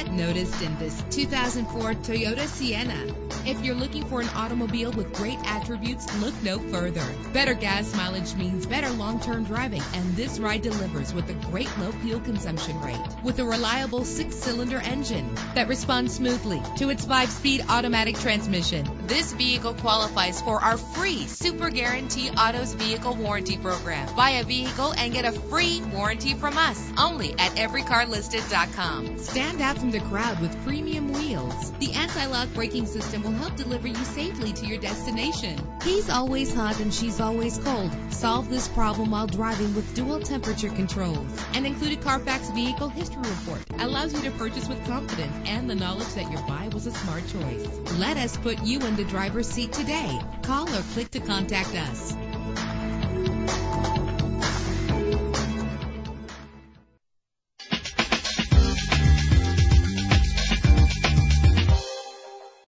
Get noticed in this 2004 Toyota Sienna. If you're looking for an automobile with great attributes, look no further. Better gas mileage means better long-term driving, and this ride delivers with a great low fuel consumption rate. With a reliable 6-cylinder engine that responds smoothly to its 5-speed automatic transmission, this vehicle qualifies for our free Super Guarantee Autos Vehicle Warranty Program. Buy a vehicle and get a free warranty from us, only at everycarlisted.com. Stand out from the crowd with premium wheels. The anti-lock braking system will help deliver you safely to your destination. He's always hot and she's always cold. Solve this problem while driving with dual temperature controls. An included Carfax Vehicle History Report allows you to purchase with confidence and the knowledge that your buy was a smart choice. Let us put you in the driver's seat today. Call or click to contact us.